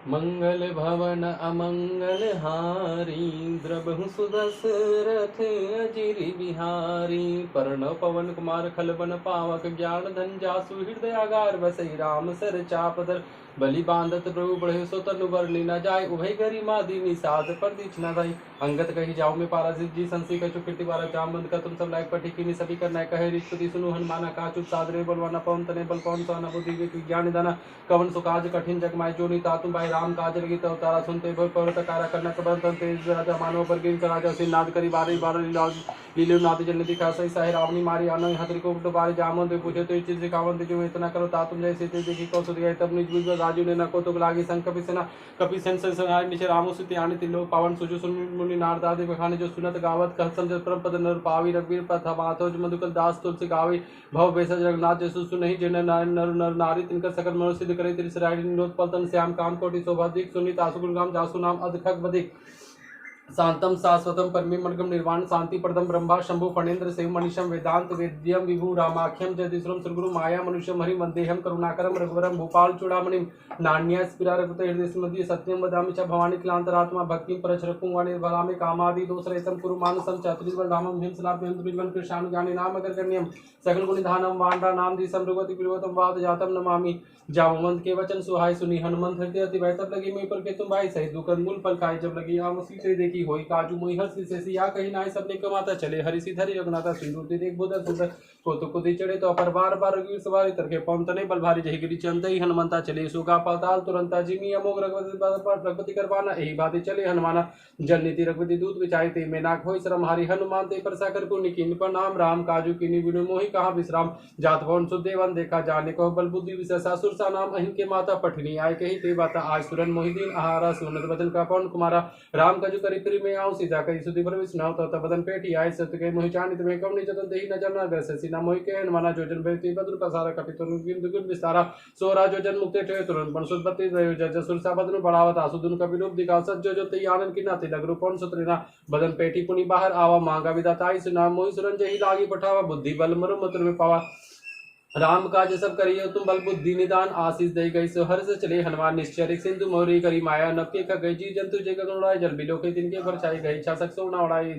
मंगल भवन अमंगल हारी, द्रबहु सुदशरथ अजिर बिहारी। पर्णव पवन कुमार खलबन पावक, ज्ञान धन जासु हृदयागार बसई। राम सर चापधर बलि बांधत प्रभु बढ़े, सो तनु बरनी न जाय। उभय गरिमा दीनी साध पर दीछ न धाई। अंगत कही जाओ में पारा जी संसी कछु कीर्ति बारा जाम बंद का तुम सब लायक पठी की सभी करना कहे रिश्वती सुनु हनुमाना का चुप सादरे बलवाना पवन तने बल पवन सोना बुद्धि विज्ञान दाना। कवन सुकाज कठिन जगमाय जोनी तातु भाई राम काज लगी तव तारा सुनते भय पर्वत कारा करना कबन तन तेज राजा मानव पर गिन राजा सिंह नाद करी बारी बार लीले नाद जन दिखा सही सहे रावणी मारी आनो हतरी को बारी जामन दे पूछे तो इचित सिखावन दे जो इतना करो तातुम जैसे देखी कौ सुध गए तब निज बुझ राजू ने नको तो लागी संग कपि सेन संहार नीचे रामो सिति आनी तिलो पावन सुजो सुन मुनि नारदादि बखाने जो सुनत गावत कह समझ परम पद नर पावी रघुवीर पथ माथो मधुकल दास तुलसी गावी भव बेसज रघुनाथ जसु सुनहि जिन नर नर नारी तिनकर सकल मनो सिद्ध करे तिरसराय निरोध पलतन श्याम काम कोटि शोभाधिक सुनित आसुगुण गाम जासु नाम अधखग बधिक। शांतम शाश्वतम परमेमर्गम निर्वाण शांति प्रदम ब्रह्मा शंभु फणेन्द्र शिव मनीषम वेदांत वेद्यम विभु रामाख्यम जयदिश्रम श्रीगुरु माया मनुष्यम हरि वंदेहम करुणाकरम रघुवरम भूपाल चूड़ामणिम नान्या स्फुरा रघुत हृदय मध्य सत्यम वदामि च भवानी क्लांतरात्मा भक्तिम परचरकुं वा निर्भरामि कामादि दोषरहितं कुरु मानसं चातुर्बल धामम हिम सलाभ्यं दुर्जन कृष्णानु ज्ञानी नाम अग्रगण्यम सकल गुण निधानम वांडा नाम दी समृगति प्रियतम वाद जातम नमामि। जामवंत के वचन सुहाय सुनी हनुमंत हृदय अति भय तब लगी मैं पर के तुम भाई सही दुखद मूल फल खाए जब लगी आम उसी से देखी होई काजू मोहि हर्ष से या कहीं नाय सबने कमाता चले हरि सिधरि रघुनाथा सिंधु देख बुध सुंदर को कुदी चढ़े तो पर बार बार रघुवीर सवारी तरके पवन तने बल भारी जही गिरी चंद ही हनुमंता चले सुगा पाताल तुरंता जिमी अमोघ रघुपति करवाना यही बातें चले हनुमाना जल नीति रघुपति दूत विचाई ते में नाक होई श्रम हरि हनुमान ते पर साकर को निकीन पर नाम राम काजू की विनु मोहि कहा विश्राम। जात भवन सुदेवन देखा जाने को बल बुद्धि विशेषा सुरसा नाम अहिन के माता पठनी आय कही ते बाता आज सुरन मोहिदीन आहारा सुनत बदन का पवन कुमारा। राम कजु करी प्री में आऊं सीधा कही सुधि पर विष्णु तो बदन पेटी आय सत्य के मोहि चानित में कवनी जतन देहि न जमना ग्रस सीना मोहि के हनुमाना जोजन बेति बद्र पसारा कपि तुरु दुगुन विस्तारा सोरा जोजन मुक्ते ठे तुरंत बन सुदपति जज सुरसा बदन बढ़ावत आसुदुन कपि रूप दिखा सज्जो जो तई आनंद की नाते लग रूपन सुत्रिना बदन पेटी पुनि बाहर आवा मांगा विदाताई सुना मोहि सुरन जही लागी पठावा बुद्धि बल मरु मत्र में पावा। राम काज सब करियो तुम बल बुद्धि निदान आशीष दई गई सो हर्ष चले हनुमान निश्चर सिंधु मोरी करी माया नपके का गई जी जंतु जय गगन उड़ाए जल बिलो के तिनके पर छाई गई इच्छा सक सोना उड़ाई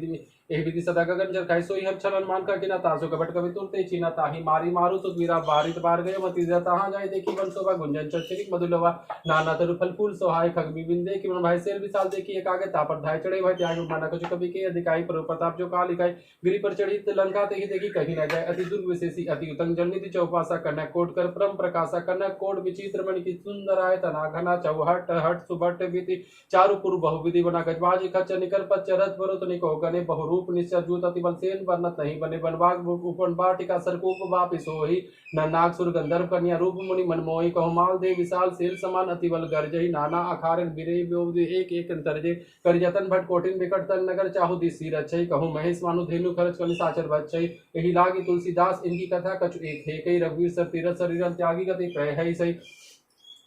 एहि विधि सदा गगन जल खाई सोई हम छल हनुमान का किना तासो कपट कवि तुरते चीना ताही मारी मारू तो वीरा बारित बार गए मति तहाँ जाए देखी वन शोभा गुंजन चरिक मधुलवा नाना तरु फल फूल सोहाय खग बिबिन देखी मन भाई शेर विशाल देखी एक आगे तापर धाय चढ़े भाई त्याग माना कुछ कवि के अधिकाई पर प्रताप जो काल लिखाई गिरी पर चढ़ी लंका ते ही देखी कहीं न जाए अति दुर्विशेषी अति उत्तंग जलनिधि चौपासा कन्या कोट कर परम प्रकाशा कन्या कोट विचित्र मणि की सुंदर आय तना घना चौहट हट सुबट बीती चारु पुरु बहुविधि बना गजबाजी खच्चर निकल पच्चर रथ वरुत निको गने बहुरूप निश्चय जूत अति बल सेन वर्णत नहीं बने बनवाग उपन बाटिका सरकूप वापि सोही न नाग सुर गंधर्व कन्या रूप मुनि मनमोही कहुमाल दे विशाल सेल समान अति बल गर्जही नाना अखारे बिरे ब्योधि एक एक तरजे कर जतन भट कोटिन विकट तन नगर चाहु दिसी रचई कहूँ महेश मानु धेनु खरच कलि साचर बचई यही लागी तुलसीदास इनकी कथा कछु एक है कई रघुवीर सर तीरथ शरीर त्यागी गति है सही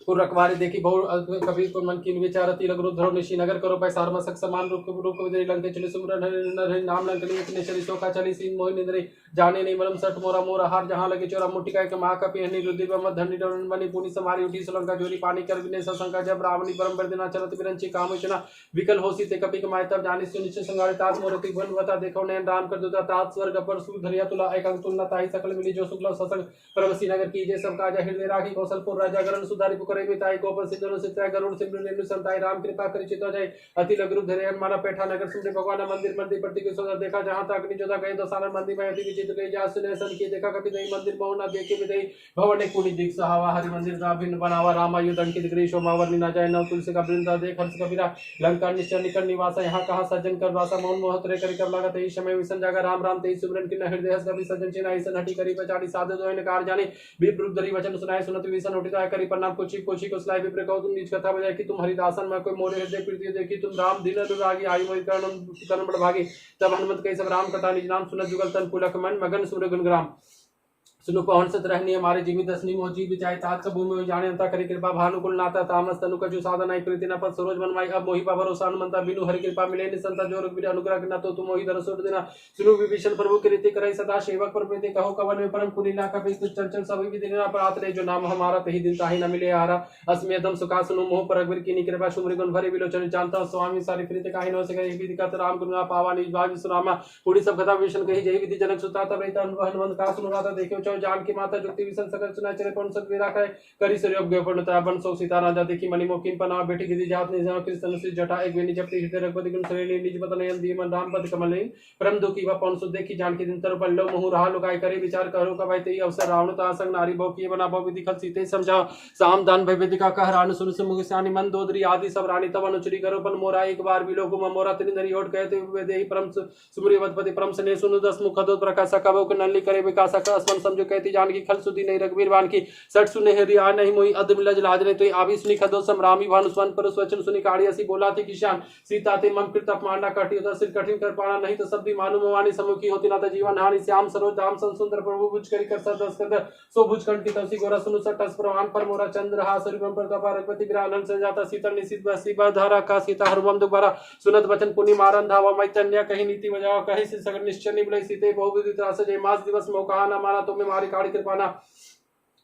पुर रखवारे देखी बहु कभी को मन की विचार तिलक रुद्र निशी नगर करो पैसार मसक समान रूप रूप विदरी लंके चले सुमरन हरि नाम लंकनी इतने चली शोका चली सीन मोहि निद्रे जाने नहीं मलम सट मोरा मोरा हार जहां लगे चोरा मुट्ठी का के मां का पहनी रुद्र बम धनी डरन बनी पुनी समारी उठी सुलंका जोरी पानी कर विने ससंका जब रावणी परम बर्दिना चलत बिरंची कामचना विकल होसी ते कपि कमाय तब जानी सुनिश्चय संगारे ताज मोरति बन बता देखो नैन राम कर दुता तात स्वर्ग पर सु धरिया तुला एक अंग तुलना ताई सकल मिली जो शुक्ल ससंग परमसी नगर कीजे सब काज हृदय राखी कौशलपुर राजा गरण सुधारी पुकरे बिताई गोपन सिद्धन सिद्धाय गरुड़ सिमरन रेणु संताई राम कृपा करि चितो जाय अति लघु धरे माना पैठा नगर सुनते भगवान मंदिर मंदिर प्रति के सुंदर देखा जहां तक निजोदा गए दसानन मंदिर में अति विचित्र गई जा सुने सन की देखा कभी नहीं मंदिर बहुना देखे भी नहीं भवन ने कुनी दिख सहावा हरि मंदिर का भिन्न बनावा रामा युद्ध अंकित गृह शोभावर्णी न जाए नव तुलसी का वृंदा देख हर्ष कबीरा लंका निश्चय निकट निवासा यहाँ कहा सज्जन कर वासा मौन मोहतरे करी कर लगा तेई समय विसन जागा राम राम तेई सुमरन की हृदय हस कभी सज्जन चिन्ह ऐसा हटी करी पचाड़ी साधु जो कार जाने विप्रुद्धरी वचन सुनाए सुनत विसन उठिता करी प्रणाम कुछी को सलाई विप्र कहो तुम निज कथा बजाय कि तुम हरिदासन में कोई मोरे हृदय प्रीति देखी तुम राम दिन अनुरागी आयु वही कर्ण बड़ भागी तब हनुमत कही सब राम कथा निज नाम सुनत जुगल तन पुलक मन मगन सूर्य गुणग्राम सुनु पवन सत रहनी हमारे जीवी दसनी मोजी बिचाई तात सब भूमि में जाने अंता करी कृपा भानुकुल नाता तामस तनु कजु साधन आई प्रीति न पद सरोज मनमाई अब मोहि पा भरोसा हनुमंता बिनु हरि कृपा मिले निसंता जो रघुवीर अनुग्रह न तो तुम मोहि दरसोट देना सुनु विभीषण प्रभु की रीति करे सदा सेवक पर प्रीति कहो कवन में परम पुनि ना कभी तुझ चंचल सभी विधि ना परात रे जो नाम हमारा तही दिन ताही न मिले हारा अस्मेदम सुखा सुनु मोह पर रघुवीर की कृपा सुमरि गुण भरे विलोचन जानता स्वामी सारी प्रीति काहि न सके विधि का राम गुण पावा निज भाग सुनामा पूरी सब कथा विभीषण कही जय विधि जनक सुता तब रहता हनुमंत का सुनु गाता देखो चौ जान की माता जुक्ति विसन सकल सुना चले पन सत वीरा करे करी सूर्य पूर्णता बन सो सीता राजा देखी मणि मोकिन पना बेटी गिरी जात ने जाओ कृष्ण से जटा एक वेनी जपती हृदय रघुपति गुण सरेली निज पतन यन दी मन राम पद कमल परम दुखी व पवन सुत देखी जान की दिन तर पल्लो मोह रहा लुकाई करे विचार करो का भाई तेई अवसर रावण ता संग नारी भव किए बना भव विधि खल सीते समझा साम दान भय वेदिका कह रान सुन से मुख स्यानी मन दोदरी आदि सब रानी तब अनुचरी करो पन मोरा एक बार बिलो गुम मोरा तिन धरी होट कहते हुए देहि परम सुमरी वदपति परम सने सुनु दस मुख दो प्रकाश कबो नल्ली करे विकास का असमन समझो कहती जान की खल सुधी नहीं रघुवीर वान की सट सुने हरिया नहीं मोई अदम लज लाज ने तो आवी सुनी खदो समरामी भानुस्वन पर वचन सुनी काड़ी ऐसी बोला थी किशान सीता ते मम कृत अपमानना कटी उधर सिर कठिन कर पाना नहीं तो सब भी मानु मवानी समुखी होती ना तो जीवन हानि श्याम सरोज धाम सुंदर प्रभु भुज करी कर सद स्कंद सो भुज कंठ की तवसी गोरा सुनु सटस प्रवान पर मोरा चंद्र हा सूर्य पर तपा रघुपति विरानन से जाता सीता निशित बसी धारा का सीता हरमम दुबारा सुनत वचन पुनि मारन धावा मैतन्य कहीं नीति बजाओ कहीं से सगर निश्चय निबले सीते बहुविधि त्रास जय मास दिवस मौका न माना तुम्हें मारी काड़ी कृपाना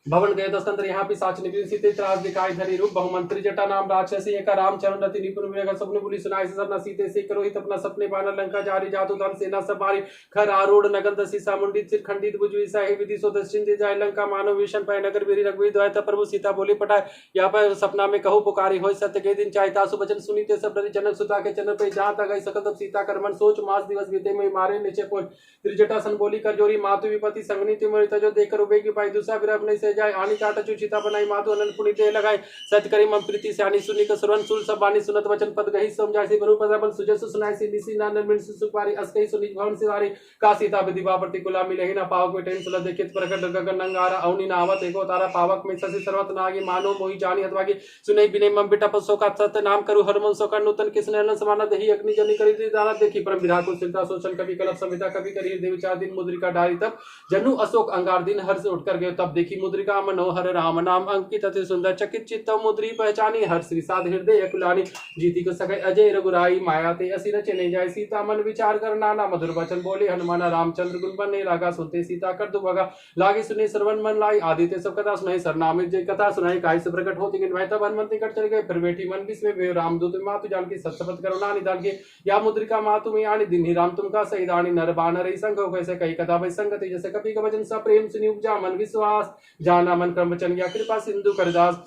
भवन गए दस्तंत्र यहाँ भी साच निपिन सीते त्रास दिखाई धरी रूप बहुमंत्री जटा नाम राक्षसी एक राम चरण रति निपुण विवेक सपने बुली सुनाई से सबना सीते से करो हित अपना सपने पाना लंका जारी जातु धन सेना सब मारी खर आरूढ़ नगन दसी सामुंडित सिर खंडित भुजवी साहे विधि सो दक्षिण दे जाए लंका मानव विषण पाए नगर वीरी रघुवीर द्वाय तब प्रभु सीता बोली पटाए यहाँ पर सपना में कहो पुकारी हो सत्य के दिन चाहता सुवचन सुनीते सब रति जनक सुता के चरण पे जहाँ तक गई सकल तब सीता कर मन सोच मास दिवस बीते में मारे नीचे पहुंच त्रिजटा सन बोली कर जोरी मातु विपति संगनी तिमोरी तजो देकर उबेगी पाई दूसरा विरह नहीं से जाए आनी काट चुचिता बनाई माधु अनंत पुनि दे लगाए सत करी मम प्रीति स्यानी सुनी का सुरन सुल सब बानी सुनत वचन पद गही समझाई से बरु पदबल सुजस सुनाई से निसी नानन मिन सुपारी असकई सुनी भवन सिवारी का सीता विधि बा प्रतिकुला मिलहि ना पावक में टेन सुल देखित प्रकट गगन नंगारा औनी नावत एको तारा पावक में ससी सर्वत नागी मानो मोहि जानी हतवागी सुनई बिने मम बिटा पसो का सत नाम करू हरमन सो कर नूतन किसने अनन समाना दही अग्नि जनी करी दाना देखी परम विराकुल चिंता सोचन कभी कलप संविदा कभी करी देव चार दिन मुद्रिका डारी तब जनु अशोक अंगार दिन हर्ष उठकर गए तब देखी मुद्रिका मनोहर राम नाम अंकित अति सुंदर चकित चित्त मुद्री पहचानी हर श्री साध हृदय कुलानी जीती को सके अजय रघुराई माया ते असी न चले जाए सीता मन विचार कर नाना मधुर वचन बोले हनुमान रामचंद्र गुण बने लागा सुनते सीता कर दुभगा लागे सुने श्रवण मन लाई आदित्य सब कथा सुनाई सरनामित जय कथा सुनाई काय से प्रकट होती गिन भाई तब हनुमंत निकट चले गए फिर बेटी मन विस्मय वे रामदूत मातु जानकी सत्सपत करुणा निदान के या मुद्रिका मातु में आनी दिन ही राम तुमका सही दानी नर बानर संग कैसे कई कथा भाई संगति जैसे कपि का वचन सा प्रेम सुनि उपजा मन विश्वास जाना मन क्रम वचन या कृपा सिंधु करदास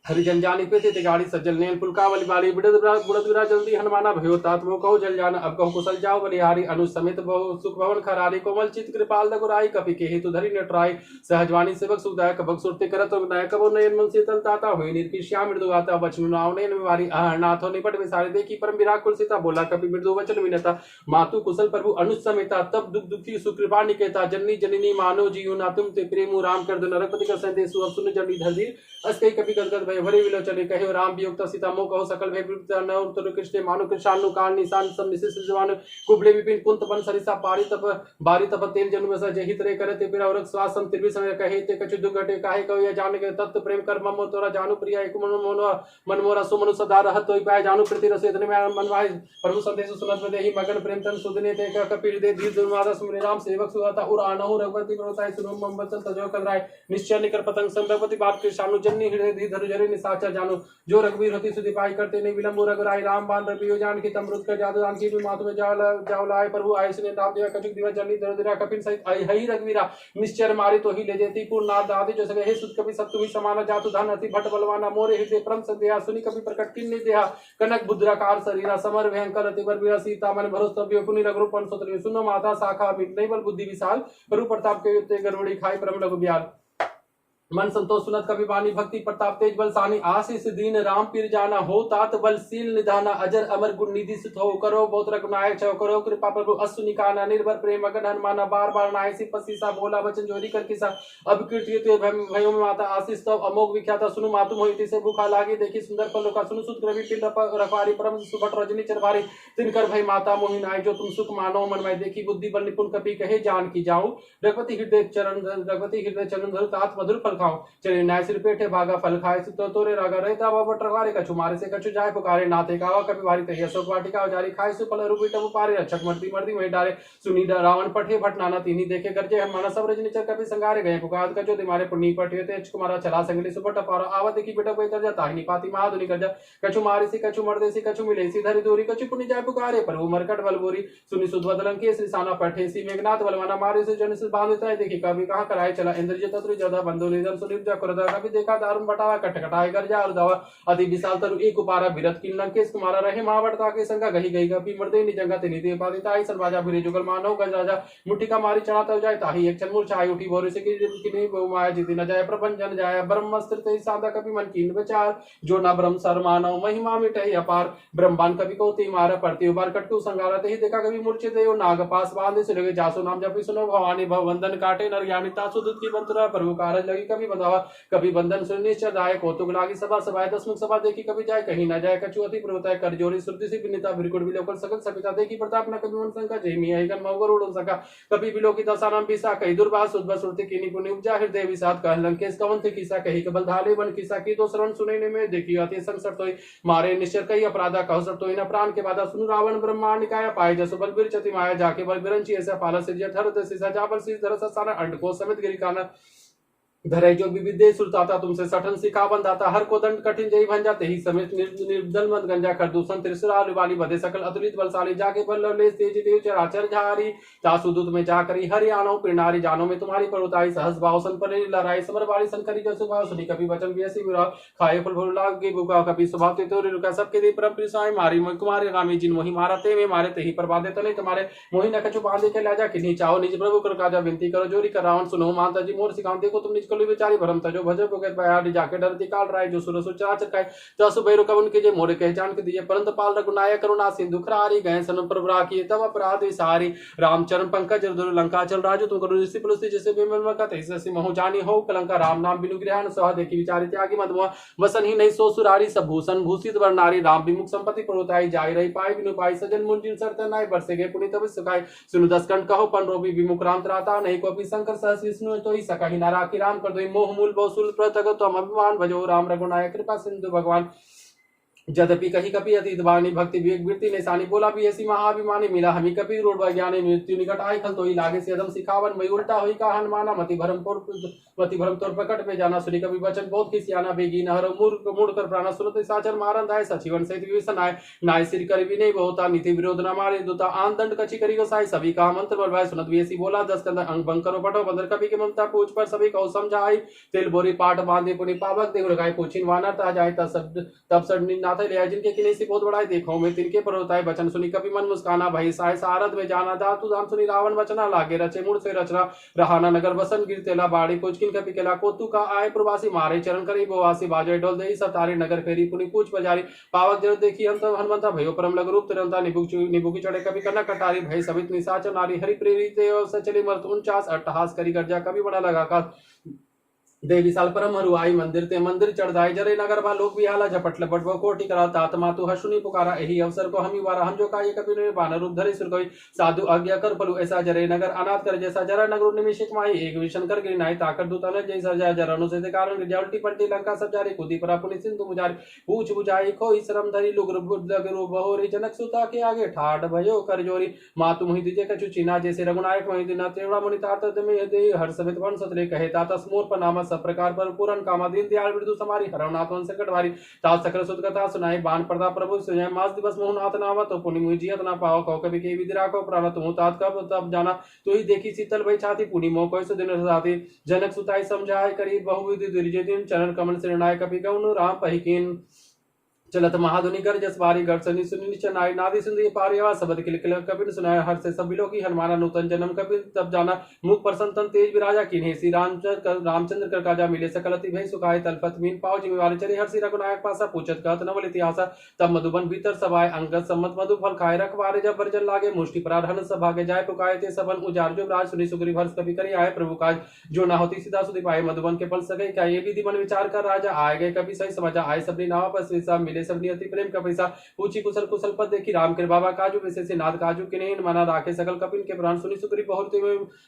हरिजन जानी पे ते गाड़ी सज्जल नेन पुलकावली वाली बुढ़द विरा जल्दी हनुमाना भयो तात वो कहो जल जाना अब कहो कुशल जाओ बलिहारी अनु समेत बहु सुख भवन खरारी कोमल चित कृपाल दगुराई कपि के हेतु धरि नटराई सहजवानी सेवक सुखदायक भक्त सुरते करत विनायक कबो नयन मन शीतल ताता हुई निर्की श्याम मृदु गाता वचन नाव नयन विवारी नाथो निपट विसारे देखी परम विराकुल सीता बोला कपि मृदु वचन विनता मातु कुशल प्रभु अनु समेता तब दुख दुखी सुकृपा निकेता जननी जननी मानो जीव ना तुम ते प्रेम राम कर दो नरपति का संदेश अब सुन जननी धरदी अस्कई कपि गदगद भय भरे विलोचने कहे राम वियुक्त सीता मोह कहो सकल भय वियुक्त न उत्तर कृष्ण मानु कृष्णानु काल निशान सब निशिष जवान कुबले विपिन कुंत बन सरिसा पारी तप बारी तप तेल जन्म स जहित रे करे ते पिरा औरक स्वासम त्रिवि समय कहे ते कछु दुख घटे काहे कहो या जान के तत्व प्रेम कर मम तोरा जानु प्रिय एक मन मोरा सो मनु सदा रहत होई पाए जानु प्रति रस इतने में मन वाय प्रभु संदेश सुनत में देहि मगन प्रेम तन सुधने ते कपिल दे धीर दुर्वादा सुमरि राम सेवक सुहाता उर आनहु रघुपति प्रताय सुनो मम वचन तजो कदराय निश्चय निकर पतंग संभवति बात कृष्णानु जन्नी हृदय धीर धरु जरे निसाचर जानो जो रघुवीर होती सुधि पाई करते नहीं विलंब रघुराई राम बाण रवियो जान की तमरुद कर जादू जान की मातु में जाओ लाए प्रभु आय सुने नाम दिया कचुक दिवा जल्दी दर दिरा कपिन सहित हई रघुवीरा निश्चर मारी तो ही ले जेती पूर्ण नाथ दादी जो सके हे सुत कपि सब तुम्ही समाना जातु धन अति भट बलवाना मोरे हृदय परम संदेहा सुनि कपि प्रकट किन्नि देहा कनक बुद्राकार शरीरा समर भयंकर अति बर विरा सीता मन भरोसा भी पुनि रघुपन सोत्र सुनो माता शाखा मिट नहीं बल बुद्धि विशाल प्रभु प्रताप के युते गरुड़ी खाई परम लघु ब्याल मन संतोष सुनत कवि वाणी भक्ति प्रताप तेज बल सानी आशीष दीन राम पीर जाना हो तात बल सील निधाना अजर अमर गुण निधि सुत हो करो बहुत रघुनायक छो करो कृपा प्रभु अश्व निकाना निर्भर प्रेम मगन हनुमाना बार बार नाय सी पसीसा बोला वचन जोरी कर किसा अब कीर्ति भयो में माता आशीष तब अमोघ विख्याता सुनु मातु मोहिती से भूखा लागी देखी सुंदर पल्लो का सुनु सुत रवि पिल रखवारी परम सुभट रजनी चरवारी तिनकर भई माता मोहि नाय जो तुम सुख मानो मन में देखी बुद्धि बल निपुण कपि कहे जान की जाऊं रघुपति हृदय चरण धरु तात मधुर फल खाओ चले नाय सिर पेटे भागा फल खाए तो तोरे रागा रहता बाबा ट्रवारे कछु मारे से कछु जाए पुकारे नाते कावा कभी भारी तही अशोक वाटिका जारी खाए सु फल रूपी टबु पारे रक्षक मर्दी मर्दी वही डाले सुनी रावण पठे भट नाना तीनी देखे गरजे हम माना सब रजनी चर कभी संगारे गए पुकार कचो दिमारे पुन्नी पठे तेज कुमारा चला संगली सुपट पारा आवा देखी बेटा कोई कर जाता ही पाती महादुनि कर जा कछु मारे से कछु मर्दे से कछु मिले सी धरी दूरी कछु पुण्य जाए पुकारे पर वो मरकट बलबोरी सुनी सुधवदलन के श्री साना पठे सी मेघनाथ बलवाना मारे से जन से बांधता है देखी कभी कहां कराए चला इंद्रजित तत्रु जदा बंधु निधन सुनिप जा करदा कभी देखा दारुण बटावा कटकटाए कर जा और दावा अति विशाल तरु एक उपारा विरत किन लंकेश कुमारा रहे महावरता के संगा गही गई कपि मर्दे निजंगा तिनि दे पादिताई सरवाजा फिरे जुगल मानव गज राजा मुठिका मारी चढ़ा तब जाए ताही एक चन मूर्छा आई उठी भोरे से किने माया जीती न जाए प्रपंचन जाए ब्रह्मस्त्र ते सादा कपि मन कीन विचार जो न ब्रह्म सर मानव महिमा मिटे अपार ब्रह्मांड कवि को ती मार पड़ती उबार कटकु संगारा ते ही देखा कवि मूर्छित हो नाग पास बांधे से लगे जासो नाम जपि सुनो भवानी भव वंदन काटे नर ज्ञानी तासु दूत की बंतुरा प्रभु कारज लगी कवि बंधावा कभी बंधन सुनिश्चय दाय कौतुक लागी सभा सभाए दसमुख सभा देखी कभी जाए कहीं न जाए कछु अति प्रवृत्ताय कर जोरी श्रुति से विनीता बिरकुट विलोकल सकल सपिता देखी प्रताप न कभी मन संका जय मिया गन मौगर उड़ सका कभी विलोकी दसानाम बिसा कही दुर्वास सुदवा सुरति कीनी पुनि उपजा हृदय विषाद कह लंकेश कवन थे किसा कही कबल धाले वन किसा की तो शरण सुनने में देखी अति संसर तोय मारे निश्चर कही अपराधा कह सर तोय न प्राण के बाधा सुनु रावण ब्रह्मांड निकाय पाए जसो बल बिर चति माया जाके बल बिरंची ऐसा पाला सिरजत हर दसिसा जाबर सी धरस साना अंड को समित गिरी काना धरे जो विविधे सुरताता तुमसे सठन सिखा बंधाता हर को दंड कठिन जय भन जाते ही समेत निर्दल मत गंजा कर दूषण त्रिशुरा वाली बधे सकल अतुलित बलशाली जाके बल लवलेश तेज देव चराचर झारी तासुदूत में जा करी हरि आनो पिरनारी जानो में तुम्हारी परुताई सहस भाव सन पर लड़ाई समर वाली संकरी जसु भाव सुनी कभी वचन वियसी विरा खाए फल फल लाग के बुका कभी स्वभाव ते तोरे रुका सबके दे परम प्रिसाई मारी मन कुमारी रामी जिन मोहि मारा ते में मारे ते ही प्रबादे तले तुम्हारे मोहि न कछु बांधे के लाजा किन्हीं चाहो निज प्रभु कर काजा विनती करो जोरी कर रावण सुनो माता जी मोर सिखाऊं देखो तुम निज कलु विचारी भरम तजो भजो भगत बयाडी जाके डरती काल राय जो सुर सुचरा चकाय तसु बैरो कवन के जे मोरे कह जान के दिए परंत पाल रघुनाय करुणा सिंधु खरारी गए सनम प्रभरा किए तब अपराध विसारी रामचरण पंकज दुर लंका चल राजो तुम करो ऋषि पुलस्ती जैसे बेमन मका तैसे मोह जानी हो कलंका राम नाम बिनु ग्रहण सह देखी विचारी त्यागी मधुआ वसन ही नहीं सो सुरारी सब भूषण भूषित वर नारी राम विमुख संपत्ति परोताई जाय रही पाई बिनु पाई सजन मुंजिन सरत नाय बरसे गए पुनि तब सुखाय सुनु दसकंठ कहो पन रोबी विमुख राम त्राता नहीं को शंकर सहस विष्णु तो ही सका ही नारा की राम कर दो मोह मूल बहुसूल प्रतगत तुम अभिमान भजो राम रघुनायक कृपा सिंधु भगवान जदपि कही कपि अतीत वाणी भक्ति विवेक वृत्ति ने सानी बोला भी ऐसी महाभिमानी मिला हमी कपि रोड ज्ञानी मृत्यु निकट आई खल तो ही लागे से अदम सिखावन मई उल्टा हुई का हनुमाना मति भरम तोर प्रकट पे जाना सुनी कभी वचन बहुत खिसियाना बेगी नहर मूड कर प्राणा सुनत साचर मारन दाय सचिवन सहित विसन आय नाय सिर कर भी नहीं बहुता नीति विरोध न मारे दूता आन दंड कछि करी गोसाई सभी का मंत्र बलवाय सुनत भी ऐसी बोला 10 कंद अंग भंग करो पटो बंदर कभी के ममता पूछ पर सभी को समझाई तेल बोरी पाट बांधे पुनि पावक देव रगाय पूछिन वानर ता जाय तब सब नाथे ले जिनके किने से बहुत बड़ा देखो मैं तिनके पर होता है वचन सुनी कभी मन मुस्काना भई साय सारद में जाना धातु धाम सुनी रावण वचना लागे रचे मूड से रचना रहाना नगर बसन गिर तेला बाड़ी कुचकिन कपि केला कोतु का आय प्रवासी मारे चरण करी बोवासी बाजे डोल दे सब तारे नगर फेरी पुनि पूछ बजारी पावक जर देखी अंत हनुमंता भयो परम लग रूप तिरंता निबुकी चढ़े कभी कनक कटारी भई सवित निसाचर नारी हरि प्रेरित सचली मर्त 49 अट्टहास करी गर्जा कभी बड़ा लगा का देवी साल परम हरुआई मंदिर ते मंदिर चढ़ाई जरे नगर बा लोग भी आला झपट लपट वो कोटि करा तात्मा तू हसुनी पुकारा यही अवसर को हम ही वारा हम जो का ये कभी ने बानर रूप धरे सुर कोई साधु आज्ञा कर पलू ऐसा जरे नगर अनाथ कर जैसा जरा नगर निमिषिक माई एक विशन कर गिरी नाई ताकर दूता ने जैसा जा जरनु से कारण रिजल्टी पलटी लंका सब जारी कुदी पर अपनी सिंधु मुजारी पूछ बुझाई खोई शरम धरी लुग लग बहोरी जनक सुता के आगे ठाठ भयो कर जोरी मातु मुहि दिजे कछु चिना जैसे रघुनायक मोहि दिना तेवड़ा मुनि तात में दे हर समित वन सतले कहे तात स्मोर पर नाम सब प्रकार पर पूरन कामादीन दयाल विदु समारी हरवनाथ वन संकट भारी तात सकल सुत कथा सुनाई बाण प्रताप प्रभु सुजय मास दिवस मोहनाथ नावा तो पुनि मुझ जियत ना पाओ कहो कभी के विद्रा को प्राण तुम तात कब तब जाना तो ही देखी शीतल भई छाती पुनि मोह कोई दिन साथी जनक सुताई समझाय करी बहुविधि दुर्जय दिन चरण कमल से नायक कपि गौन राम पहिकीन चलत महाधुनि कर जस बारी गर्सनि सुनि निचन आई नादि सुंदरी पारिवा सबद किल किल कपिन सुनाय हर से सब की हनुमाना नूतन जन्म कपिन तब जाना मुख प्रसन्न तन तेज विराजा किन्हे श्री रामचंद्र कर काजा मिले सकलति भई सुखाय तलपत मीन पाव जिम्मेवारी चले हर श्री रघुनायक पासा पूछत कहत नवल इतिहास तब मधुबन भीतर सभाय अंगद सम्मत मधु फल खाए रखवारे जब बरजन लागे मुष्टि प्रारहन सभागे जाय पुकाए ते सबन उजार जो राज सुनि सुग्रीव हर्ष कवि करी आए प्रभु काज जो ना होती सीधा सुधि पाए मधुबन के फल सके क्या ये विधि मन विचार कर राजा आए गए कभी सही समझा आए सबनी नाव पर मिले सबनी अति प्रेम का पैसा पूछी कुशल कुशल पद देखी राम के बाबा काजू विशेष नाथ काजू किन्हीं मना राखे सकल कपिन के प्राण सुनी सुग्रीव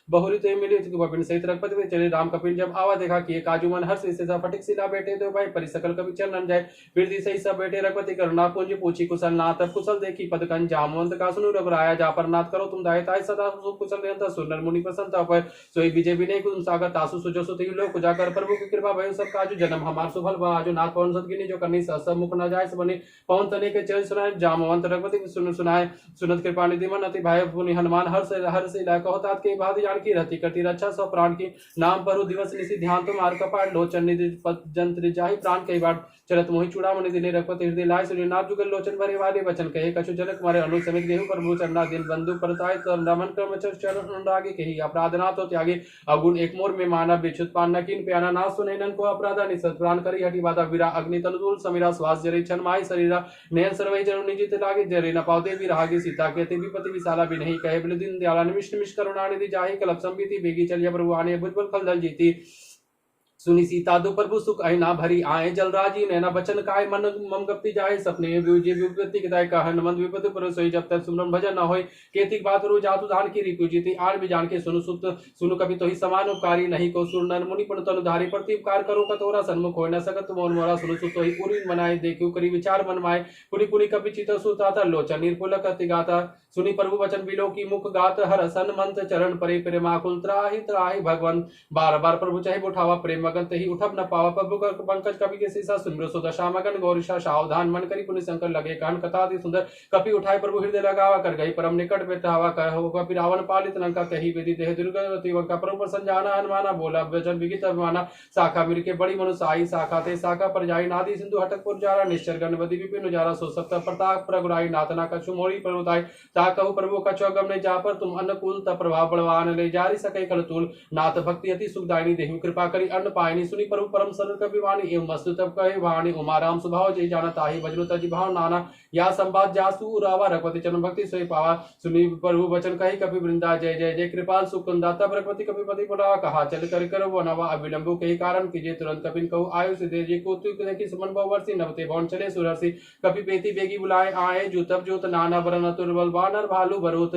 बहुरित मिले कपिन सहित रघुपति में चले राम कपिन जब आवा देखा कि काजू मन हर्ष विशेषा फटिक सिला बैठे तो भाई परि सकल कवि चल न जाए वृद्धि सही सब बैठे रघुपति करुणा पुंज पूछी कुशल नाथ कुशल देखी पद कन जामवंत का सुनु रघुराया जा पर नाथ करो तुम दाय ताय सदा कुशल निरंतर सुनर मुनि प्रसन्नता पर सोई विजय विनय कुम सागर तासु सुजो सुति लोक उजागर प्रभु की कृपा भयो सब काजू जन्म हमार सुफल बाजू नाथ पवन सदगिनी जो करनी सब मुख न जाए सबने पवन तने के चरण सुनाए जामवंत रघुपति सुन सुनाए सुनत कृपा निधि मन अति भाई पुनि हनुमान हर से लाको होतात के बाद जानकी रहती करती रक्षा सौ प्राण की नाम पर दिवस निशि ध्यान तुम आर कपाट लोचन निधि जंत्र जाहि प्राण कई बार चरत मोहि चूड़ामणि दिने रघुपति हृदय लाय सुनि नाथ जुगल लोचन भरे वाले वचन कहे कछु जनक मारे अनु समित देहु प्रभु चरना दिन बंधु परताय रमन क्रम चरण अनुरागी कही अपराध ना तो त्यागी अवगुण एक मोर में माना बिछुत पान न किन प्याना ना सुने नन को अपराधा निसत प्राण करी हटी बाधा वीरा अग्नि तनुदूल समीरा श्वास जरे छन माई शरीरा नयन सर्वै जनु निजित लागे जरे न पाव देवी रागे सीता कहते विपति विशाला भी नहीं कहे बिल दिन दयाला निमिष निमिष करुणा निधि जाहि कलप संबिति बेगी चलिया प्रभु आने भुजबल खल दल जीती सुनी सीता दो प्रभु सुख अहिना भरी आए जलराजी नैना बचन काय मन मम गप्ति जाए सपने विपत्ति किताय का हनुमंत विपत्ति पर सोई जब तक सुमरन भजन न होय केतिक बात रो जातु धान की रिपु जीती आड़ भी जान के सुनु सुत सुनु कभी तो ही समान उपकारी नहीं को सुर नर मुनि पुन तनु धारी प्रति उपकार करो कतोरा सन्मुख होय न सकत मोन मोरा सुनु सुत तो ही पूरी मनाए देखियो करी विचार मन माय पुनि पुनि कभी चित सुताता लोचन निर्पुलक अति गाता सुनी प्रभु वचन बिलो की मुख गात हर सन मंत चरण परे प्रेमाकुल त्राहि त्राहि भगवान बार बार प्रभु चाहे उठावा प्रेम मगन ते ही उठब न पावा प्रभु कर पंकज कवि के शीसा सुमरो सुदशा मगन गौरीशा सावधान मन करी पुनि शंकर लगे कान कथा दी सुंदर कपि उठाए प्रभु हृदय लगावा कर गई परम निकट बेतावा कहो कपि रावण पालित लंका कही विधि देह दुर्गति वंका प्रभु पर संजाना हनुमाना बोला वचन विगित अभिमाना शाखा मिर के बड़ी मनु साई शाखा ते शाखा पर जाई नादी सिंधु हटकपुर जारा निश्चर गणपति विपिन उजारा सो सप्त प्रताप प्रगुराई नातना कछु मोरी प्रभुताई ता कहु प्रभु कछु अगम ने जा पर तुम अनुकूल त प्रभाव बलवान ले जारी सके कलतुल नाथ भक्ति अति सुखदायिनी देहु कृपा करी अन्न पायनी सुनी प्रभु परम सरल कवि वाणी एवं मस्तु तब कहे वाणी उमाराम स्वभाव जय जाना ताहि वज्र तजि भाव नाना या संवाद जासु रावा रघुपति चरण भक्ति सोई पावा सुनी प्रभु वचन कही कपि वृंदा जय जय जय कृपाल सुकुंदा तब रघुपति कपि पति बुला कहा चल कर करो वो नवा अविलंबु के कारण कीजिए तुरंत कपिन कहु आयु से दे जे को तु की सुमन बहुवर्षी नवते भवन चले सुरसी कपि पेती बेगी बुलाए आए जो तब जोत नाना बरन तुरबल बानर भालू बरूत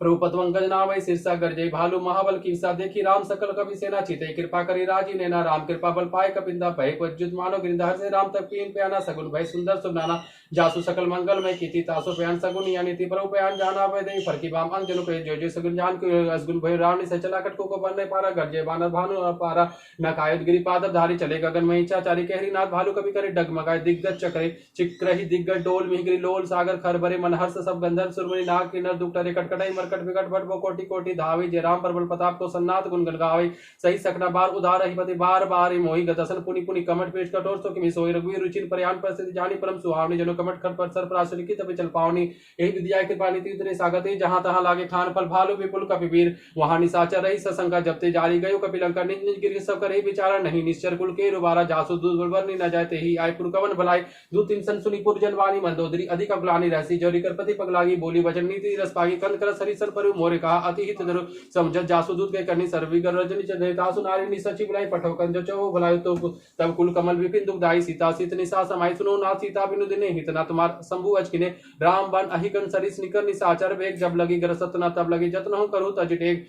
प्रभु पद्मंगज नाम शीर्षा गर्जय भालू महाबल की विषा देखी राम सकल कवि सेना चिते कृपा करी राजी नैना राम कृपा बल पाए कपिंदा भय पज्जुत मानो गिरधार से राम तक पीन प्याना सगुन भय सुंदर सुनाना जासु सकल मंगल में कीति तासु प्यान सगुन यानी ति प्रभु प्यान जाना भय दे फरकी बाम अंग जनु पे जो जो सगुन जान के असगुन भय रावण से चला कटको को बनने पारा गर्जय बानर भानु पारा न कायद गिरी पाद धारी चले गगन में चाचारी कहरी नाथ भालू कवि करे डगमगाए दिग्गज चक्रे चिक्रही दिग्गज डोल मिहगिरी लोल सागर खर भरे मन हर्ष सब गंधर्व सुरमणि नाग किन्नर दुखटरे कटकटाई मरकट विकट भट वो कोटि कोटि धावे जय राम परबल प्रताप को सन्नाथ गुण गण गावे सही सकना बार उदार हिपति बार बार मोहि गदसन पुनि पुनि कमट पेश कठोर सो कि सोई रघुवीर रुचिर प्रयाण परिस्थिति जानी परम सुहावनी जनो कमट खर पर सर प्रासुर की तब चल पावनी यही विद्या कृपा नीति उतरे सागते जहां तहां लागे खान फल भालू विपुल कपिवीर वहां निसाचर रही ससंका जबते जारी गयो कपिलंका निज निज गिर सब करे विचारा नहीं निश्चर कुल के रुबारा जासु दूध बलवर न जाते ही आय पुरकवन भलाई दू तीन सन सुनी पुरजन वाणी मंदोदरी अधिक अगलानी रहसी जोरी करपति पगलागी बोली वचन नीति रस पागी कंद कर सरिसन पर मोरे कहा अति हित धरु समझ जासु दूत के करनी सर्विगर रजनी चंद्रतासु नारी निसचि बुलाई पठो कंजो चो भलाई तो तब कुल कमल विपिन दुखदाई सीता सीत निसा समाई सुनो नाथ सीता बिनु दिने हित ना तुम्हार शंभु अचकिने राम बन अहिकन सरिस निकर निसाचर वेग जब लगी गरसत न तब लगी जतन हूं करू तजटेग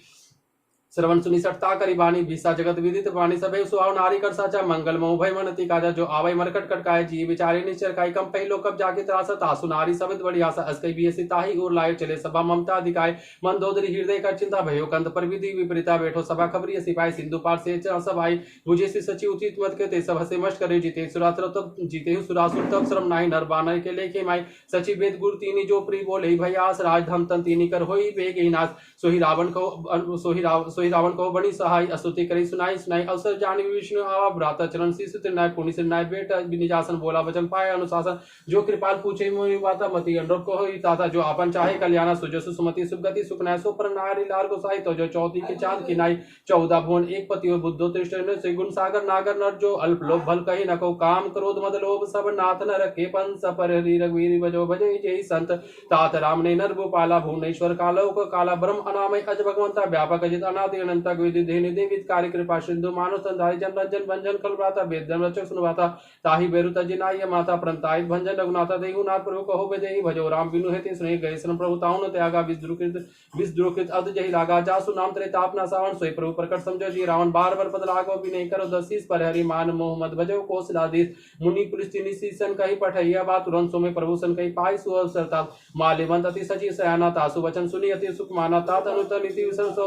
श्रवण सुनि सटता करी बानी भीसा जगत विदित वाणी सबे सुहाव नारी कर साचा मंगल मो भय मनति काजा जो आवे मरकट कटकाय जी विचारे निश्चर काय कम पहलो कब जाके त्रास तासु नारी सबद बड़ी आशा अस्कई भी ऐसी ताही और लाए चले सभा ममता अधिकाय मन दोदरी हृदय कर चिंता भयो कंत पर विधि विपरीता बैठो सभा खबरी सिपाही सिंधु पार से सब आई बुझे से सची उचित मत के ते सब हसे मष्ट करे जीते सुरात्र तब जीते हु सुरासुर तब श्रम नाहि नर बानर के लेखे माई सची वेद गुरु तीनी जो प्री बोले भयास राजधम तन तीनी कर होई बेग नाश सोही रावण को सोही सोई रावण को बड़ी सहाय स्तुति करी सुनाई सुनाई अवसर जान विष्णु आवा भ्राता चरण शीश त्रिनाय पुण्य सिरनाय बेटा निजासन बोला वचन पाए अनुशासन जो कृपाल पूछे मोहि बाता मति अनुरूप को ही ताता जो आपन चाहे कल्याण सुजसु सुमति सुगति सुखनाय सो पर नारी लार गोसाई तो जो चौथी के चांद की नाई 14 भुवन एक पति और बुद्धो त्रिष्ण से गुण सागर नागर नर जो अल्प लोभ भल कही न को काम क्रोध मद लोभ सब नाथ न रखे पंस पर हरि रघुवीर भजो भजे जय संत तात राम ने नर भूपाला भुवनेश्वर कालोक काला ब्रह्म अनामय अज भगवंता व्यापक अजित अनादि अनंत विधि देहि देवी कार्य कृपा सिंधु मानव संधारि जन रंजन भंजन कल भ्राता वेद जन रचक सुनवाता ताहि बेरु तजिनाय माता प्रंताय भंजन रघुनाथ देहुनाथ प्रभु कहो बजई भजो राम बिनु हेते सुने गए सन प्रभु ताउन त्यागा विद्रुकृत अद जहि लागा जासु नाम तरे तापना सावन सोई प्रभु प्रकट समझो जी रावण बार बार पद लागो भी नहीं करो दसीस पर हरि मान मोह मद भजो कौशलाधीश मुनि पुलिस निशीसन कही पठैया बात तुरंत सो में प्रभु सन कही पाई सुअवसरता माल्यवंत अति सची सयाना तासु वचन सुनी अति सुख माना तात अनुत नीति विसन सो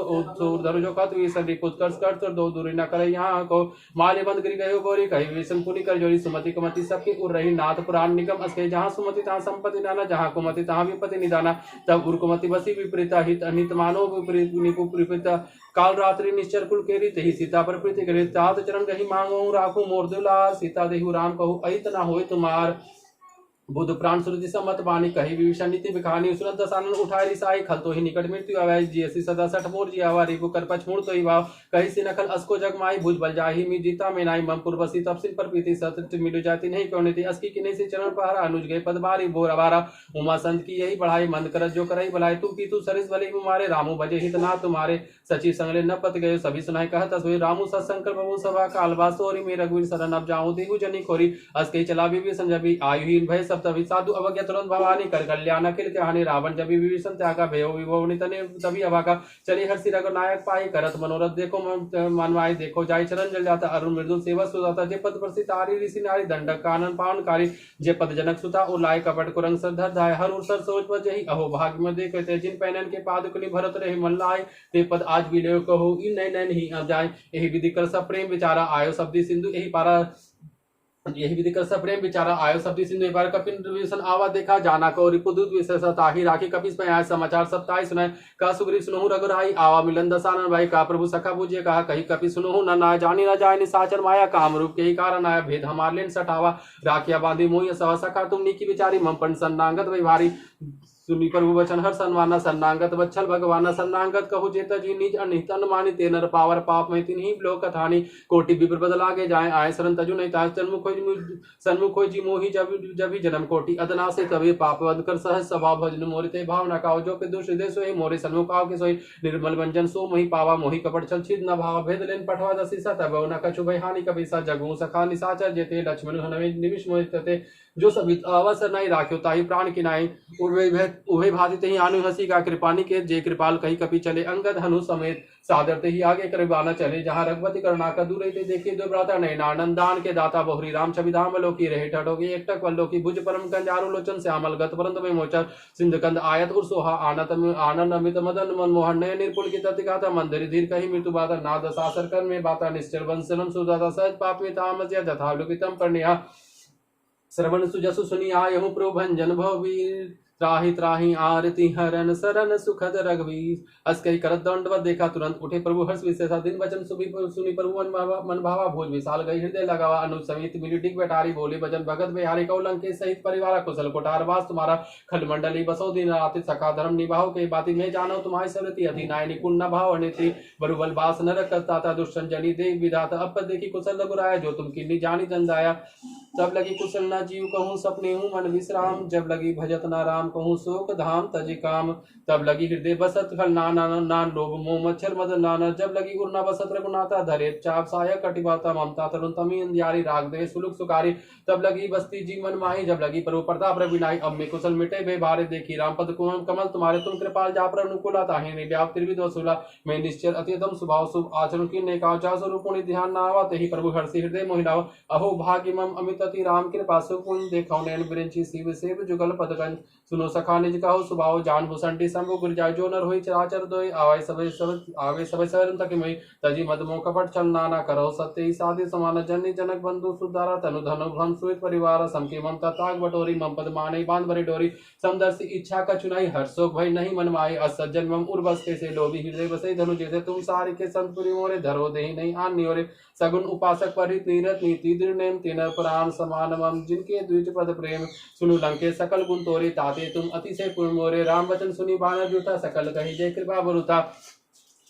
धरु जो कत विसन रिपुत कर्ष दो दूरी न करे यहाँ को माल्यवंत गिरि गयो गोरी कही विसन पुनि कर जोरी सुमति कमति सबके उर रही नाथ पुराण निगम अस्के जहाँ सुमति तहाँ संपत्ति नाना जहाँ कुमति तहाँ विपत्ति निदाना तब उर्कुमति बसी विपरीता हित अनित मानो विपरीत निपुपरीत काल रात्रि निश्चर कुल केरी तेहि सीता पर प्रीति करे तात चरण गही मांगो राखू मोर दुलार सीता देहु राम कहू अहित न होय तुम्हार बुद्ध प्राण श्रुति सम्मत बाणी कही विभीषण नीति बिखानी सुरत दसानन उठाई रिसाई खल तो ही निकट मृत्यु आवाज जैसी सदा सठ मोर जी आवा रिपु कर पछमुड़ तो ही भाव कही सी नखल अस्को जगमाई भुज बल जाही मी जीता में नाई मम पुरवसी तब सिर पर प्रीति सत मिलु जाती नहीं कौन थी अस्की किने से चरण पहरा अनुज गए पद बारी बोर अबारा उमा संत की यही बढ़ाई मंद करत जो करई भलाई तू की तू सरिस भले मारे रामू भजे हित ना तुम्हारे सची संगले न पत गए सभी सुनाई कहत असोई रामू सत्संकल्प बहु सभा कालवा सोरी में रघुवीर शरण अब जाऊं देहु जनी खोरी अस्के चला भी संजबी आयुहीन भय सब तभी साधु अवज्ञा तुरंत भवानी कर कल्याण अखिल त्याहानि रावण जब विभीषण त्यागा भयो विभवनि तने तभी अभागा चली हर्षि रघुनायक पाई करत मनोरथ देखो मनवाई देखो जाय चरण जल जाता अरुण मृदुल सेवा सुजाता जे पद प्रसिद्ध तारी ऋषि नारी दंडक कानन पावनकारी जे पद जनक सुता और लाय कपट कुरंग सरधर धाय हर उर सर सोच बजहि अहो भाग्य में देखते जिन पैनन के पादुकनि भरत रहे मन लाय ते पद आज भी ले कहो इन नैन नैन ही अब जाय एहि विधि कर सब प्रेम विचारा आयो शब्दी सिंधु एहि पारा यही विधि कर सब प्रेम विचारा आयो शब्दी सिंधु एक बार कपिन विभीषण आवा देखा जाना को रिपुदूत विशेषता ही राखी कपिस में आए समाचार सब ताई सुनाए का सुग्रीव सुनहु रघुराई आवा मिलन दसानन भाई का प्रभु सखा पूजिए कहा कही कपि सुनहु न ना जानी न जाय निसाचर माया काम रूप के ही कारण आया भेद हमार लेन सटावा राखिया बांधी मोहि सवा सखा तुम नीकी विचारी मम पण सन्नांगत वै भारी सुनी प्रभु वचन हर सन्माना सन्नांगत वच्छल भगवान सन्नांगत कहु जेता जी निज अनिहित अनुमानि ते नर पावर पाप में तिन्ही लोक कथानी कोटि विप्र बद लागे जाए आए शरण तजु नहीं ताज सन्मुख होय जी मोहि जब ही जन्म कोटि अदना से तभी पाप वध कर सहज स्वभाव भजन मोरिते भाव न काओ जो पे दुष्ट हृदय सोई मोरे सन्मुख आओ के सोई निर्मल व्यंजन सो मोहि पावा मोहि कपट छल छिद न भाव भेद लेन पठवा दसी सत अब न कछु भय हानि कबि सा जगु सखा निसाचर जेते लक्ष्मण हनवे निविष मोहितते जो सभी अवसर नहीं राख्यो ताही प्राण की नाई उभय भाति ही आनु हसी का कृपानी के जे कृपाल कही कपि चले अंगद हनु समेत सादरते ही आगे करबाना चले जहाँ रघुपति करुणा का दूर रहते देखे दो भ्राता नयनानंद दान के दाता बहुरी राम छवि धाम लोकी रहे ठठोगी एक टक वल्लोकी भुज परम कंजारु लोचन श्यामल गत परंत में मोचर सिंध कंद आयत उर सोहा आनंद अमित मदन मनमोहन नय निर्पुल की तति गाता मंदिर धीर कही मृत्यु बाता नाद सासर कर में बाता निश्चल वंशनम सुदाता सहज पाप में तामस या तथालोकितम परनिया श्रवण सुजसु सुनी आयहु प्रभंजन भववीर त्राहि त्राहि आरती हरन सरन सुखद रघुवीर अस कही करत दंडवत देखा तुरंत उठे प्रभु हर्ष विशेषा दिन वचन सुनी प्रभु मन भावा भोज विशाल गई हृदय लगावा अनु समेत मिलिटिक बैठारी बोले भजन भगत बिहारी कौलंक के सहित परिवार कुशल कोठार वास तुम्हारा खल मंडली बसो दिन रात सखा धर्म निभाओ के बाती में जानो तुम्हारी सरति अति नाय निपुण न भाव अनिति बरुबल बास नरक करता दुष्टन जनी देव विधाता अब देखी कुशल लगुराया जो तुम किन्नी जानी जंदाया तब लगी कुशल न जीव कहूँ सपने हूँ मन विश्राम जब लगी भजत न राम कहूँ शोक धाम तजि काम तब लगी हृदय बसत खल नाना लोभ मोह मच्छर मदन नाना जब लगी उर्ना बसत रघुनाथा धरे चाप साया कटिबाता ममता तरुण तमी अंधियारी राग दे सुलुक सुकारी तब लगी बस्ती जी मन माही जब लगी प्रभु प्रताप रविनाई अब में कुशल मिटे भे भारे देखी राम पद कमल तुम्हारे तुम कृपाल जा पर अनुकूला ताहि निर्व्याप त्रिविध वसूला मैं निश्चल अत्यतम स्वभाव शुभ आचरण की नेका स्वरूप ध्यान न आवा ते ही प्रभु हर्षि हृदय मोहिनाव अहो भाग्य मम अमित तति राम कृपा सुपुन देखौ नैन बिरंची शिव सेव जुगल पदकन सुनो सखा निज कहो सुभाव जान भूषण शंभु गुर जाय जो नर होई चराचर दोय आवे सब सरन तक मोहि तजी मद मोह कपट छल नाना करो सत्य साधि समान जननी जनक बंधु सुधारा तनु धनु भ्रम सुत परिवार समके ममता ताग बटोरी मम पद माने बांध भरी डोरी समदर्शी इच्छा का चुनाई हर्षोक भय नहीं मन माए असज्जन मम उर्वस से लोभी हृदय बसे धनु जैसे तुम सारी के संतपुरी मोरे धरो देहि नहीं आन नियोरे सगुन उपासक परित नीरत नीति दृढ़ तीन प्राण समान मम जिनके द्विज पद प्रेम सुनु लंके सकल गुण तोरे ताते तुम अतिशय पूर्ण मोरे राम वचन सुनी बाण जूता सकल कही जय कृपा बरुता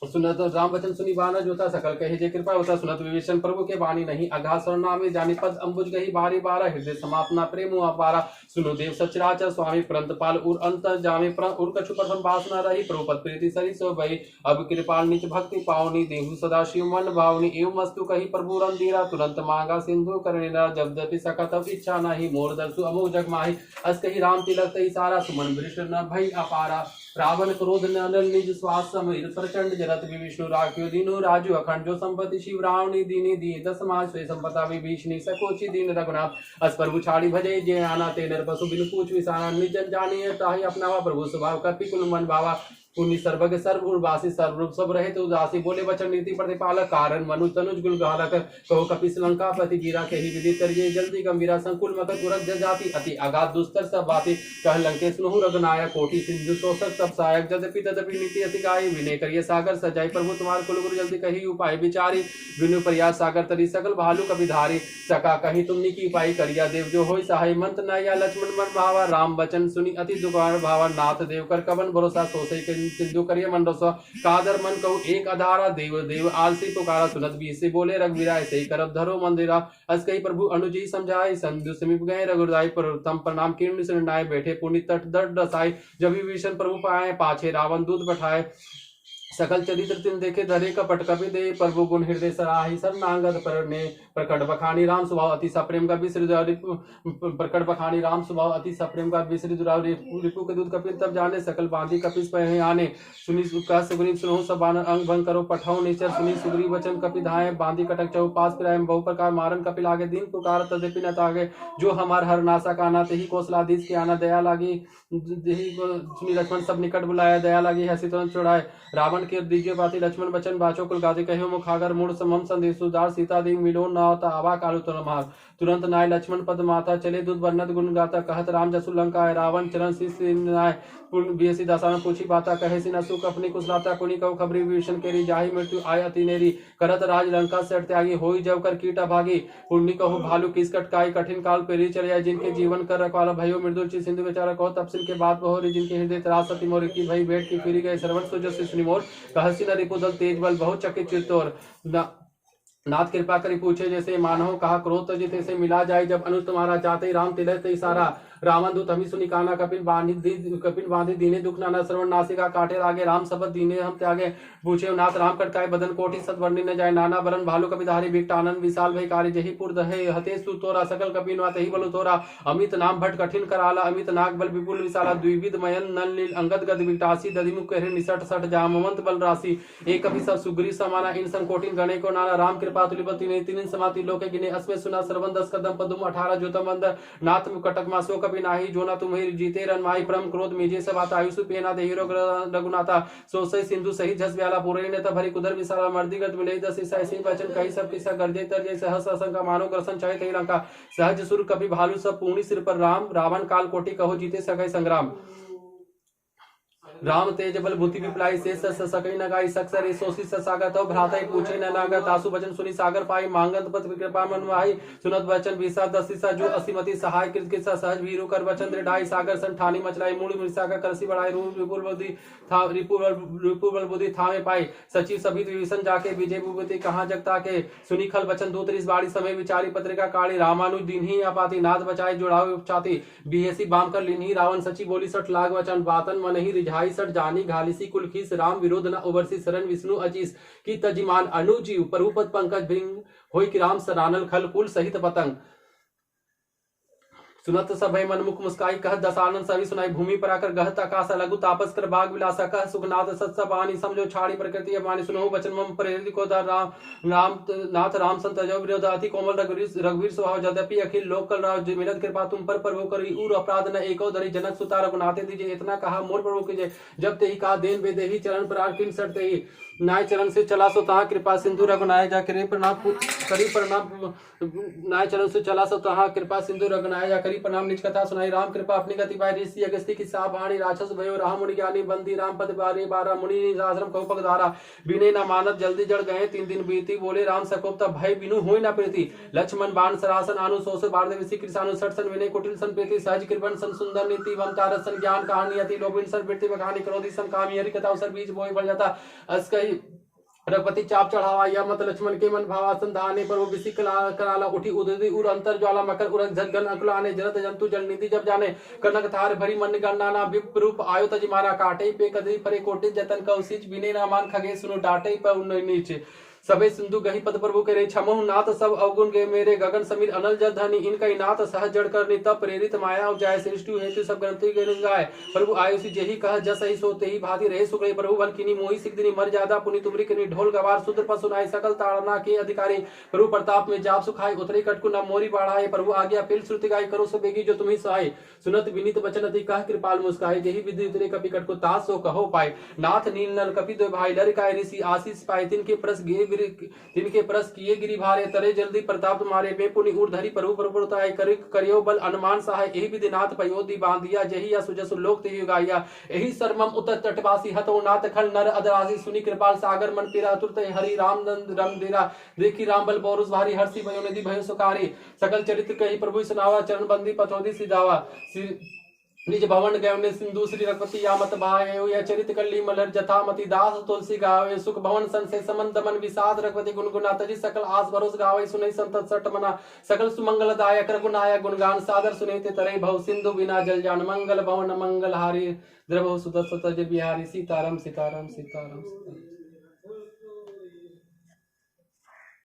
सुनत राम वचन सुनी बाना जोता सकल कहे जय कृपा होता सुनत विभीषण प्रभु के बानी नहीं अघा सरनामे जानी पद अंबुज गही बारी बारा हृदय समापना प्रेम अपारा सुनो देव सचराचर स्वामी प्रंतपाल उर अंतर जामे उर कछु प्रथम वासना रही प्रभुपद प्रीति सरी सो भई अब कृपाल निच भक्ति पावनी देहु सदा शिव मन भावनी एवं मस्तु कही प्रभु रंधीरा तुरंत मांगा सिंधु करणेरा जब दपि सका तब इच्छा नहीं मोर दर्शु अमोघ जग माही अस कही राम तिलक तई सारा सुमन वृष्ट न भई अपारा रावण क्रोध नल निज श्वास समीर प्रचंड जरत विष्णु राख्यो दीनो राजू अखंड जो संपत्ति शिव रावणी दीनी दी दस मास स्वे संपता विभीषणी सकोचि दीन रघुनाथ अस प्रभु छाड़ी भजे जे आना ते नर पशु बिनु पूछ विसारा निजन जानिए ताहि अपनावा प्रभु स्वभाव कपि कुल मन भावा पुण्य सर्वज्ञ सर्ववासी सर्वरूप सब रहे तो उदासी बोले वचन नीति प्रतिपालक कारण मनु तनुज गुल गालक कहो कपिस लंका पति गिरा के ही विधि तरिये जल्दी गंभीरा संकुल मकर तुरंत जाति अति अगाध दुस्तर सब बाती कह लंकेश नुहु रघुनायक कोटि सिंधु शोषक सब सहायक जदपि तदपि नीति अति गाय विनय करिए सागर सजाई प्रभु तुम्हार कुल गुरु जल्दी कही उपाय विचारी विनु प्रयास सागर तरी सकल भालू कभी धारी सका कही तुमनी की उपाय करिया देव जो होय सहाय मंत नया लक्ष्मण मन भावा राम वचन सुनी अति दुखार भावा नाथ देव कर कवन भरोसा सोसे सिंधु करिय मंडस कादर मन कहू एक अधारा देव देव आलसी पुकारा सुनत भी से बोले रघुवीरा ऐसे ही करब धरो मंदिरा अस कही प्रभु अनुजी समझाए संधु समीप गए रघुराई प्रथम प्रणाम कीर्ण निर्णाय बैठे पुनि तट दर दसाई जब विभीषण प्रभु पाए पाछे रावण दूत बैठाए सकल चरित्र तिन देखे धरे कपट कपि दे प्रभु गुण हृदय सराही सरनांगत परने प्रकट बखानी राम स्वभाव अति सप्रेम का प्रकट बखानी राम स्वभाव अति सप्रेम का रिपु के दूध कपिल तब जाने सकल बांधी कपिस पहे आने सुनी का सुग्रीव सुनो सब बानर अंग भंग करो पठाओ निचर सुनी सुग्रीव वचन कपि धाये बांधी कटक चौ पास पिराय बहु प्रकार मारन कपिल आगे दीन पुकार तदपि न तागे जो हमार हर नासा का आना तेहि कौशलाधीश के आना दया लागी देहि सुनी लक्ष्मण सब निकट बुलाया दया लागी हसी तुरंत चढ़ाए रावण के दीजिए बाती लक्ष्मण वचन बाचो कुल गाते कहो मुखागर मूड समम संदेश उदार सीता देव मिलो न होता आवा कालु तुरंत नाय लक्ष्मण पद माता चले दूध वर्णत गुण गाता कहत राम जसु लंका रावण चरण नाय बीसी दासा में पूछी बाता कहे सी नसुक अपनी कुशलाता कुनी कहो खबरी विभीषण केरी जाहि मृत्यु आय अति नेरी करत राज लंका से त्यागी होई जब कर कीटा भागी पुण्य कहो भालू किस कटकाई कठिन काल पेरी चले जिनके जीवन कर रखवाला भयो मृदुल ची सिंधु बेचारा कहो तपसिल के बाद बहोरी जिनके हृदय त्रास सती मोर की भई भेंट की फिरी गए श्रवण सुजस सुनिमोर कहसी न रिपुदल तेज बल बहुत चकित चित्तौर नाथ कृपा करी पूछे जैसे मानव कहा क्रोध तो जिते से मिला जाए जब अनु तुम्हारा चाहते राम तिलक ते सारा रावण दूत हमी सुनी काना कपिल बांधी दीने दुख नाना श्रवण नासिका काटे आगे राम शब्द दीने हम त्यागे पूछे नाथ राम कटकाय बदन कोटि सत वर्णि न जाए नाना बरन भालू कपिधारी भिक्त आनंद विशाल भई कार्य जही पुर हे हते सु तोरा सकल कपिन वा तही बलु तोरा अमित नाम भट कठिन कराला अमित नाग बल विपुल विशाला द्विविध मयन नल नील अंगद गद विकटासी दधिमुख कहरे निसट सट जामवंत बल राशि एक कपि सब सुग्री समाना इन संकोटिन गणे को नाना राम कृपा तुलिपति ने तीन समाति लोके गिने अस्मे सुना सरवन 10 कदम पदुम 18 ज्योतम अंदर नाथ कटक मासो कपि नाही जो ना तुम्हें जीते रन माई परम क्रोध मेजे सब आता आयुषु पेना दे हीरो रघुनाथा सोसई सिंधु सही झस व्याला पूरे ने तब भरी कुदर विसारा मर्दिगत मिले दस ईसा ऐसे वचन कही सब किसा गर्जे तर जैसे हस असंका मानो ग्रसन चाहे तही लंका सहज सुर कभी भालू सब पूर्णी सिर पर राम रावण काल कोटि कहो जीते सकै संग्राम राम तेज बल बुद्धि विप्लाई से सकई नगाई सक्सर सोसी सागर तो भ्राता पूछे न नागर तासु वचन सुनी सागर पाई मांगत पत कृपा मनवाई सुनत वचन विसा दसिसा जो असीमति सहाय कृत किसा सहज वीरु कर वचन दृढ़ाई सागर सन ठानी मचलाई मूल मिर्सा का करसी बढ़ाई रूप विपुल बुद्धि था रिपुबल बुद्धि था में पाई सचिव सभी विभीषण जाके विजय भूपति कहाँ जगता के सुनी खल वचन दूत इस बाड़ी समय विचारी पत्रिका काली रामानुज दिन ही अपाती नाथ बचाई जुड़ाव उपचाती बीएसी बाम कर लिन्ही रावण सची बोली सठ लाग वचन बातन मन ही रिझाई सट जानी घालिसी कुलखीस राम विरोध न उबरसी शरण विष्णु अजीस की तजिमान अनुजी प्रभुपद पंकज भृंग होई कि राम सरानल खल कुल सहित पतंग सुनत सभय मनमुख मुस्काई कह दसानन सभी सुनाई भूमि पर आकर गहत आकाश लघु तापस कर बाग विलासा कह सुखनाथ सत्स बानी समझो छाड़ी प्रकृति अबानी सुनो वचन मम प्रेरित को राम राम नाथ राम संत जो विरोध अति कोमल रघुवीर स्वभाव यद्यपि अखिल लोक कल राव मिलत कृपा तुम पर प्रभु करी उर अपराध न एको धरी जनक सुता रघुनाथे दीजिए इतना कहा मोर प्रभु कीजिए जब ते ही कहा देन बेदेही चरण पर किन सटते ही नाय चरण से चला सो तहाँ कृपा सिंधु रघुनाय जा करी प्रणाम नाय चरण से चला सो तहाँ कृपा सिंधु रघुनाय जा करी प्रणाम निज कथा सुनाई राम कृपा अपनी गति पाई ऋषि अगस्ती की सा बाणी राक्षस भयो राम मुनि ज्ञानी बंदी राम पद बारे बारा मुनि आश्रम कौ पग धारा बिने न मानत जल्दी जड़ गए 3 दिन बीती बोले राम सकोप तब भय बिनु होई न प्रीति लक्ष्मण बाण सरासन आनु सोस बार विषि कृषानु सठ सन विनय कुटिल सन प्रीति सहज कृपन सन सुंदर नीति वंकार सन ज्ञान कहानी अति लोभिन सन वृत्ति बखानी क्रोधी सन कामी हरि कथा अवसर बीच बोई बढ़ जाता अस कही रघुपति चाप चढ़ावा या मत लक्ष्मण के मन भावासन धाने पर वो विषि कराला उठी उदय उर अंतर ज्वाला मकर उरक झगन अकुलाने जरत जंतु जल निधि जब जाने कनक थार भरी मन गणना ना विप्रूप आयो तजिमारा काटे पे कदरी परे कोटि जतन कौशिच बिने ना मान खगे सुनो डाटे पर नीचे सबे सिंधु गही पद प्रभु करे छमहु नाथ सब अवगुण के मेरे गगन समीर अनल जल धनी इनका नाथ सहज जड़ करनी तब प्रेरित माया जाय सृष्टि हेतु सब ग्रंथि के गाय प्रभु आयुषि जेहि कह जस ही सोते ही भांति रहे सुख प्रभु बल किनी मोहि सिकदिनी मर जादा पुनि तुमरी किनी ढोल गवार सुंदर पर सुनाई सकल ताड़ना के अधिकारी प्रभु प्रताप में जाप सुखाई उतरे कटकु न मोरी बाढ़ाए प्रभु आज्ञा पिल श्रुति गाय करो सब बेगी जो तुम्ही सहाय सुनत विनीत वचन अति कह कृपाल मुस्काई जेहि विधि उतरे कपि कटकु तास सो कहो पाए नाथ नील नल कपि दो भाई लर काय ऋषि आशीष पाए तिनके प्रस गे तिनके परस किए गिरि भारे तरे जल्दी प्रताप तुम्हारे बेपुनि ऊर्धरी प्रभु प्रभुताय करियो बल अनुमान सहाय एहि विधिनाथ पयोधि बांधिया जहि या सुजसु लोक तेहि गाया एहि सर्मम उतर तटवासी हतो नाथ खल नर अदरासी सुनि कृपाल सागर मन पीरा तुरत हरि राम नंद रंग देरा देखी राम बल पौरुष भारी हर्षि भयो निधि भयो सुकारी सकल चरित्र कही प्रभु सुनावा चरण बंदी पथोधि सिधावा निज भवन गए सिंधु श्री रघुपति यामत भायो या चरित कल्ली मलर जथामति दास तुलसी गावे सुख भवन सन से समन दमन विषाद रघुपति गुणगुना तजि सकल आस भरोस गावे सुनै संत सट मना सकल सुमंगल दायक रघुनाय गुणगान सादर सुनैते तरे भव सिंधु बिना जल जान मंगल भवन मंगल हारी द्रव सुदत सतज बिहारी सीताराम सीताराम सीताराम।